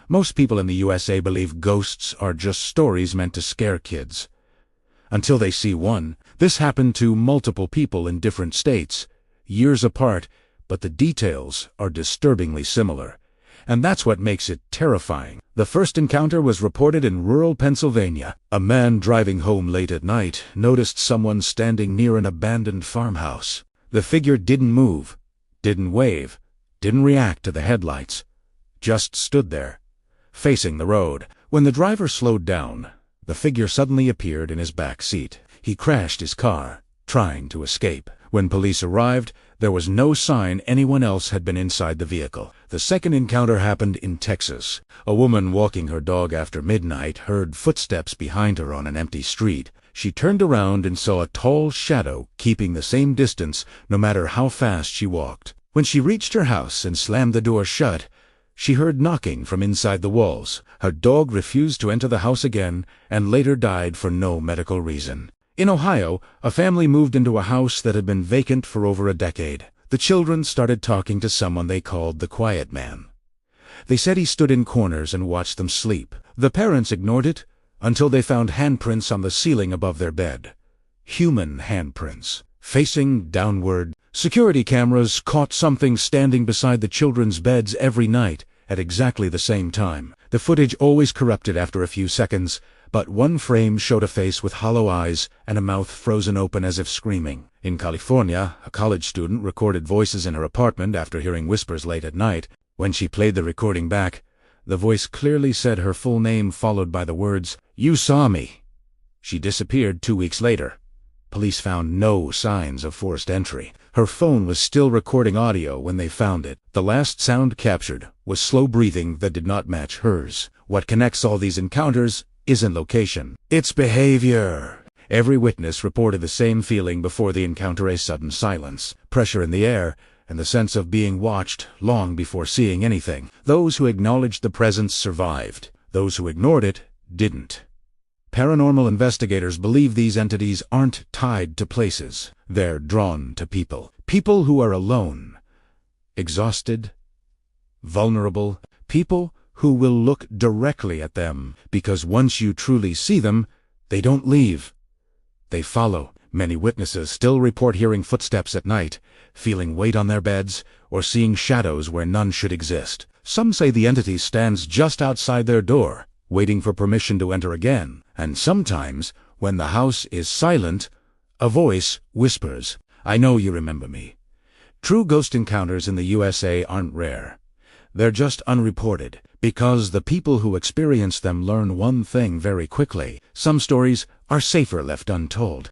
Most people in the USA believe ghosts are just stories meant to scare kids. Until they see one. This happened to multiple people in different states, years apart, but the details are disturbingly similar. And that's what makes it terrifying. The first encounter was reported in rural Pennsylvania. A man driving home late at night noticed someone standing near an abandoned farmhouse. The figure didn't move, didn't wave, didn't react to the headlights, just stood there, facing the road. When the driver slowed down, the figure suddenly appeared in his back seat. He crashed his car, trying to escape. When police arrived, there was no sign anyone else had been inside the vehicle. The second encounter happened in Texas. A woman walking her dog after midnight heard footsteps behind her on an empty street. She turned around and saw a tall shadow keeping the same distance no matter how fast she walked. When she reached her house and slammed the door shut, she heard knocking from inside the walls. Her dog refused to enter the house again and later died for no medical reason. In Ohio, a family moved into a house that had been vacant for over a decade. The children started talking to someone they called the Quiet Man. They said he stood in corners and watched them sleep. The parents ignored it until they found handprints on the ceiling above their bed. Human handprints, facing downward. Security cameras caught something standing beside the children's beds every night at exactly the same time. The footage always corrupted after a few seconds, but one frame showed a face with hollow eyes and a mouth frozen open as if screaming. In California, a college student recorded voices in her apartment after hearing whispers late at night. When she played the recording back, the voice clearly said her full name followed by the words, "You saw me." She disappeared 2 weeks later. Police found no signs of forced entry. Her phone was still recording audio when they found it. The last sound captured was slow breathing that did not match hers. What connects all these encounters isn't location, it's behavior. Every witness reported the same feeling before the encounter: a sudden silence, pressure in the air, and the sense of being watched long before seeing anything. Those who acknowledged the presence survived. Those who ignored it didn't. Paranormal investigators believe these entities aren't tied to places. They're drawn to people. People who are alone, exhausted, vulnerable. People who will look directly at them, because once you truly see them, they don't leave. They follow. Many witnesses still report hearing footsteps at night, feeling weight on their beds, or seeing shadows where none should exist. Some say the entity stands just outside their door, waiting for permission to enter again. And sometimes, when the house is silent, a voice whispers, "I know you remember me." True ghost encounters in the USA aren't rare. They're just unreported, because the people who experience them learn one thing very quickly: some stories are safer left untold.